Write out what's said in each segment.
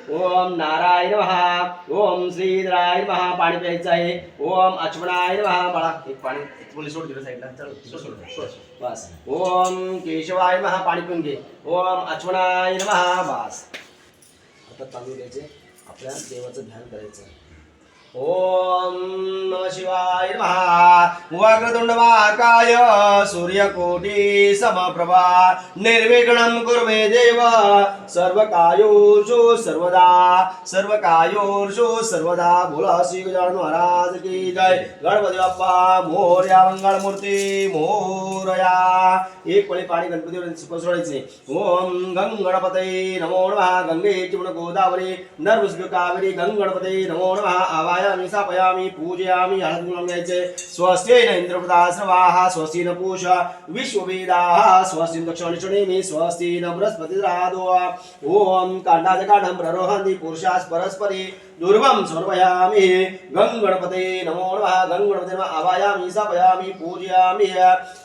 ओम नारायण नमः. ओम श्रीधराय नमः. पाणी प्यायचं आहे. ओम अच्युताय नमः. बाळा एक पाणी बोली सोड तिकडे साईडला. चल सोड. बस. ओम केशवाय नमः. पाणी पिऊन घे. ओम अच्युताय नमः. बस. आता चालू द्यायचे. आपल्या देवाचं ध्यान करायचं. ओम नमः शिवाय नमः. वक्रतुंड महाकाय सूर्यकोटि समप्रभा निर्विघ्नं कुरु मे देव सर्वकायोषु सर्वदा. बोला श्री गजानन महाराज की जय. गणपती बाप्पा मोरया. मंगलमूर्ती मोरया. एक पळी पाणी गणपतीवर पसरवायचे. ओम गंग गणपतये नमो नमः. गंगे चिमण गोदावरी नर्मदे कावेरी गंग गणपतये नमो नमः. आवायामि स्थापयामि पूजयामि. हळद गुलाल घ्यायचे. स्वस्तेन इंद्रप्रदाश्रवाः स्वस्ति न पूषा विश्ववेदाः स्वस्ति दक्षिणेमी स्वस्ति न बृहस्पतिर्राधो. ओम कांडाच कांडं प्ररोहन्ति पुरुषास् परस्परि दुर्वं समर्पयामि. गंग गणपतये नमो नमः. गंग गणपतये नमः. आवायामि स्थापयामि पूजयामि.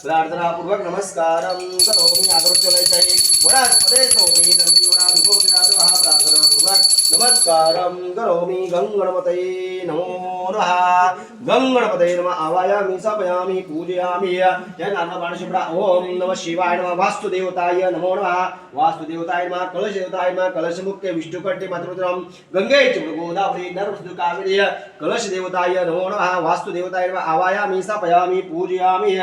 प्रार्थना पूर्वक नमस्कारं करोमि. आगरोचलयते वनस्पते सोमि दन्ति वना दुःखोतिरातः. प्रार्थना पूर्वक नमस्कारं करोमि. गंग गणपतये नमो नमः. गंग गणपतये नमः. आवायामि स्थापयामि पूजयामि. जय नाम बाणशिवड़ा. ओम नमः शिवाय नमः. वास्तुदेवताय नमो नमः. वास्तुदेवताय नमः. कलश देवताय नमः. कलश मुख्य विष्णुकट्टे मातृपुत्रम गंगे च गोदावरी नर्मदे कावेरी कलश देवताय नमो नमः. वास्तुदेवताय नमः. आवायामि स्थापयामि पूजयामि.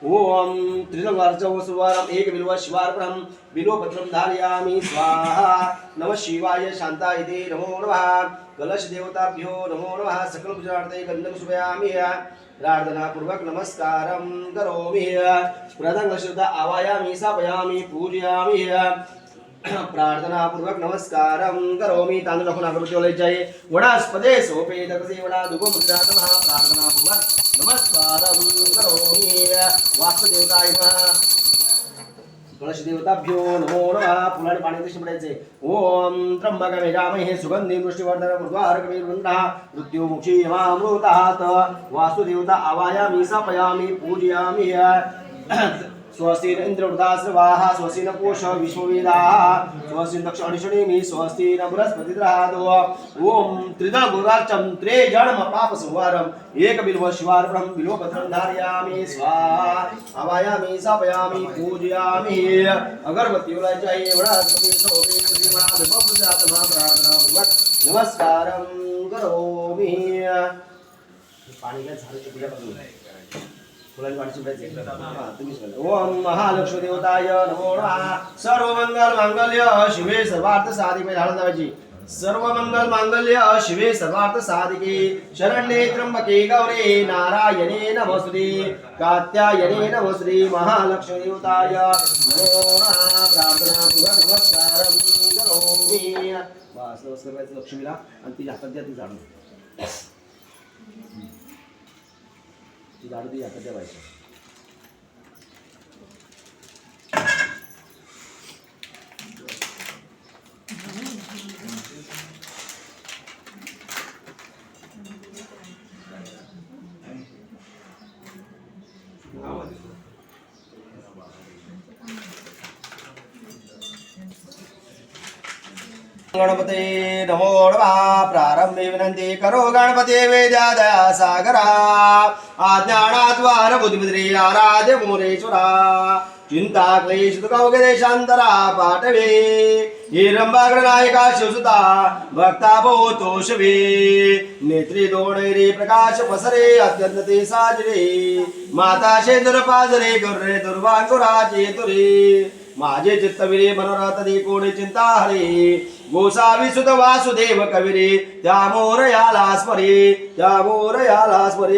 ओम त्रिदंगार्चव सुवारम एक बिल्व शिवार्पणम बिल्वपत्रम धारयामि स्वाहा. नमः शिवाय शांताय नमो नमः. कलश देवताभ्यो नमो नमः. सकल पूजार्थे गंधम सुभयामि. प्रार्थना पूर्वक नमस्कारं करोमि. प्रथम शुद्ध आवायामि स्थापयामि पूजयामि. प्रार्थना पूर्वक नमस्कारं करोमि. तांदूळ टाकून अगरबत्ती ओलायची आहे. वनस्पते सोपे दगसे वना दुःखोतिरातः. प्रार्थना पूर्वक नमस्कारं करोमि. वास्तुदेवताय नमः. कलश देवताभ्यो नमो नमः. फुलाने पाणी दर्शन पडायचे. ओम त्र्यंबकं यजामहे सुगंधिं पुष्टिवर्धनं उर्वारुकमेरुवन्नः मृत्युमुक्षी यमामृतात्. वास्तुदेवता आवायामि स्थापयामि पूजयामि. स्वस्ति इंद्रवृताश्रवाः स्वस्ति न पूषा विश्ववेदाः स्वस्ति दक्षिणेमी स्वस्ति न बृहस्पतिर्राधो. ओम त्रिदल गुरुरार्चम त्रेजन्म पाप संहारम एक बिल्व शिवार्पणम बिल्वपत्रं धारयामि स्वाहा. आवायामि स्थापयामि पूजयामि. अगरबत्ती ओलायची आहे. वनस्पती सोपे दगसे वना दुःखोतिरातः. प्रार्थना पूर्वक नमस्कारं करोमि. पाणी घ्या. झाडाची पूजा करू. ओम महालक्ष्मी देवताय नमो नमः. सर्व मंगल मांगल्य शिवे सर्वार्थ साधिके. झाडं लावायची. सर्व मंगल मांगल्य शिवे सर्वार्थ साधिके शरण्ये त्र्यंबके गौरी नारायणे नमोस्तुते कात्यायने नमोस्तुते. महालक्ष्मी देवताय नमो नमः. प्रार्थना पूर्वक नमस्कारं करोमि. बस नमस्कार करायचं लक्ष्मीला आणि ती हातात द्या. ती झाडू ती झाडू ती हातात द्यावायची. गणपते नमो नमः. प्रारंभे विनंती करो गणपते वेद्यादया सागरा. आज्ञानाद्वार बुद्धिमित्रे आराध्य मोरेश्वरा. चिंता क्लेश दुःखौघ देशांतरा पाठवे. हिरंबाग्रनायका शिवसुता भक्ता भोतो शिवे. नेत्री दोणैरे प्रकाश पसरे अत्यंत ते साजरे. माता शेंदुर पाजरे गुर्रे दुर्वांकुराचे तुरे. माझे चित्तविरे मनोरथ दे कोणी चिंता हरे. गोसावी सुत वासुदेव कविरे त्या मोरयाला स्मरे.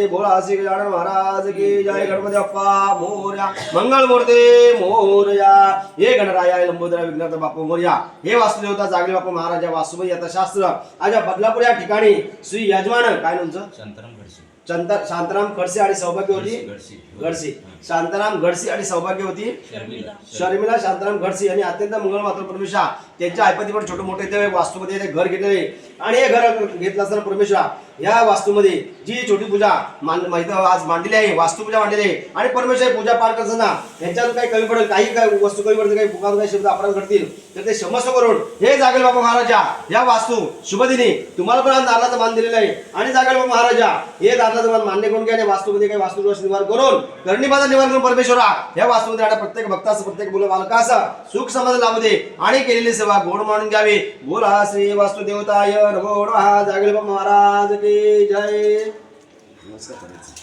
बोला श्री गजानन महाराज की जय. गणपती बाप्पा मोरया. मंगलमूर्ती मोरया. हे गणराया लंबोदरा विघ्नहर्ता बाप्पा मोरया. हे वासुदेवता जागले बाप्पा महाराजा वासुबाई आता शास्त्र. आज बदलापूर या ठिकाणी श्री यजमान काय नामचं शांताराम खडसे आणि सौभाग्यवती गडसे. शांताराम गडसे आणि सौभाग्यवती शर्मिला शांताराम गडसे यांनी अत्यंत मंगल मात्र परमेशा त्यांच्या ऐपती पण छोटे मोठे ते वास्तूमध्ये ते घर घेतलेले आणि हे घर घेतलं असताना परमेश्वरा या वास्तूमध्ये जी छोटी पूजा आज मांडलेली आहे, वास्तुपूजा मांडलेली आहे आणि परमेश्वर पूजा पार करताना यांच्यातून काही कमी पडेल, काही काय वस्तू कमी पडतील, काही पुकार काही शब्द अपराध घडतील तर ते क्षमस्व करून हे जागेल बाबा महाराजा या वास्तू शुभदिनी तुम्हाला पण दाराचा मान दिलेला आहे आणि जागेल बाबा महाराजा हे दाराचा मान मान्य करून घ्या आणि वास्तूमध्ये काही वास्तू दोष निवारण करून करणीबाधा निवारण करून परमेश्वरा या वास्तूमध्ये आता प्रत्येक भक्ताचं प्रत्येक मुलं बालकाचा सुख समाधान लाभू दे आणि केलेली सेवा गोड मानून घ्यावी. बोला श्री वास्तु देवताय नमो नमः. जागेल बाबा महाराज की जय. नमस्कार करायचं.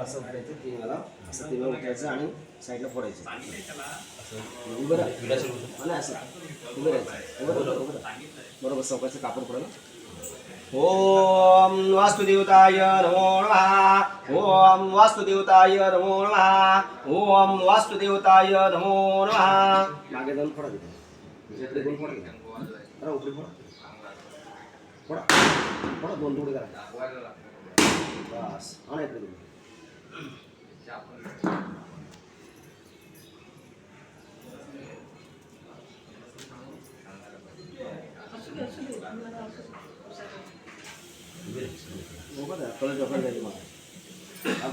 असं उठायचं ते मला असं ते उठायचं आणि साईडला फोडायचं उभं राहायचं असं उभं राहायचं बरोबर चौकाचं कापड पडलं. ओम वास्तुदेवताय नमो नमः. ओम वास्तुदेवताय नमो नमः. ओम वास्तुदेवताय नमो नमः. मागे जाऊन फोडा तिथे इकडे दोन फोडा करा उपरी फोडा फोडा फोडा दोन थोडे करा बस आणा इकडे दोन.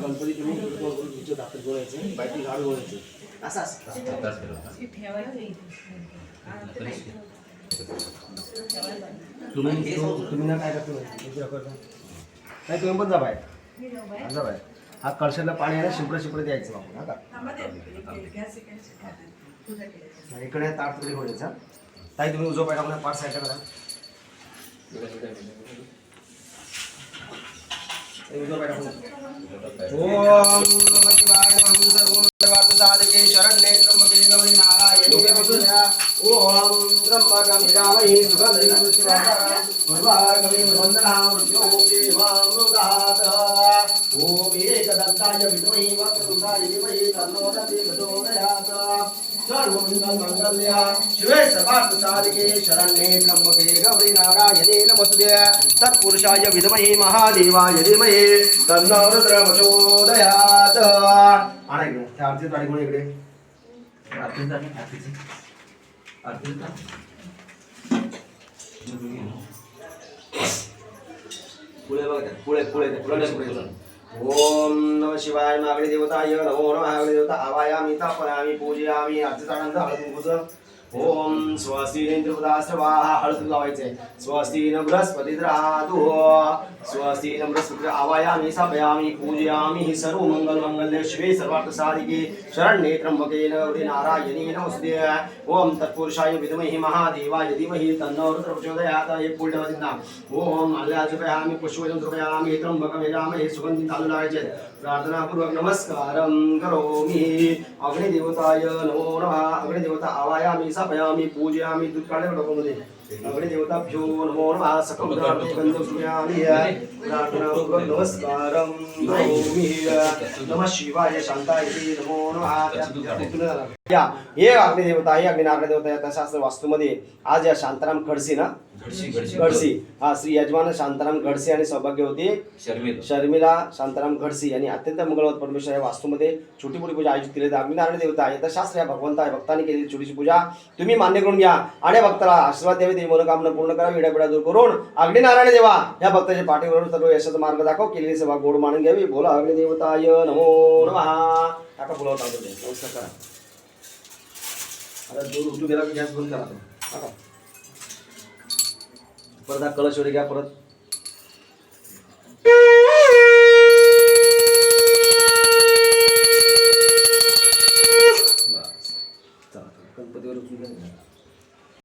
गणपती तुम्ही दाखल गोळायचे बायकी झाड गोळायचे असं असं तुम्ही ना काय करतो काय तुम्ही पण जा बाहेर जा बाहेर. हा कळशाला पाणी आहे ना शिंपडं शिंपडं द्यायचं आपण हा का इकडे ताट तरी होण्याचा ताई तुम्ही उजवा पाहिजे पाठ साईडला करा. ओम नमः शिवाय नमः सर्वमंगलवार्थ साधके शरण्ये त्र्यंबके गौरी नारायणी नमोस्तुते. ओम त्र्यंबकं यजामहे सुगन्धिं पुष्टिवर्धनम् उर्वारुकमिव बन्धनात् मृत्योर्मुक्षीमामृतात्. ओम एकदन्ताय विद्महे वक्रतुण्डाय धीमहि तन्नो दन्ति प्रचोदयात्. सर्वमङ्गलमाङ्गल्ये शिवे सर्वार्थ साधके शरण्ये त्र्यंबके गौरी नारायणी नमोस्तुते. तत्पुरुषाय विद्महे महादेवाय धीमहि तन्नो रुद्रः प्रचोदयात्. आणा इकडे त्या आरती ताडी कोण इकडे आरती पुढे बघा पुढे पुढे पुढे. ओम नमः शिवाय मागणी देवताय नमो नमः. मागणी देवता आवायामी तापयामी पूजयामी आरतीचा हळद. ओम स्वस्ति इंद्रपदास्वाहा हळद लावायचे. स्वस्ति न बृहस्पतिर्दधातु. स्वस्ति न बृहस्पति आवायामि स्थापयामि पूजयामि. सर्व मंगल मंगल्ये शिवे सर्वार्थ साधिके शरण्ये त्र्यंबके गौरी नारायणी नमोस्तुते. ओम तत्पुरुषाय विद्महे महादेवाय धीमहि तन्नो रुद्रः प्रचोदयात्. हे पुढे ना ओम आल्याजपयामि पुष्पं द्रवयामि त्र्यंबकं यजामहे सुगंधिं तांदूळ लावायचे. प्रार्थनापूर्वक नमस्कारं करोमि. अग्निदेवताय नमो नमः. अग्निदेवता आवायामि स्थापयामि पूजयामि. दूध काढले डोकोमध्ये. अग्निदेवताभ्यो नमो नमः. सकलगंधं सूर्यामि. प्रार्थनापूर्वक नमस्कारं करोमि. नमः शिवाय शांताय नमो नमः. या हे अग्निदेवता आहे अग्निनारायण देवता या शास्त्र वास्तूमध्ये आज या शांताराम खडसी ना खडसी हा श्री यजमान शांताराम खडसी आणि सौभाग्यवती शर्मिला शांताराम खडसी यांनी अत्यंत मंगलवत परमेश्वर या वास्तूमध्ये छोटी मोठी पूजा आयोजित केली. अग्निनारायण देवता आहे शास्त्र या भगवंता भक्तांनी केलेली छोटीशी पूजा तुम्ही मान्य करून घ्या आणि भक्ताला आशीर्वाद द्यावे. ते मनोकामना पूर्ण करा. विड्यापिडा दूर करून अग्निनारायण देवा या भक्ताच्या पाठीवरून सर्व यशाचा मार्ग दाखव. केलेली सेवा गोड मानून घ्यावी. बोला अग्निदेवताय नमो नमः. टाका बोलावता नमस्कार करा. आता दूर उठू गेला की गॅस बंद करा. परत कळश वगैरे घ्या. परत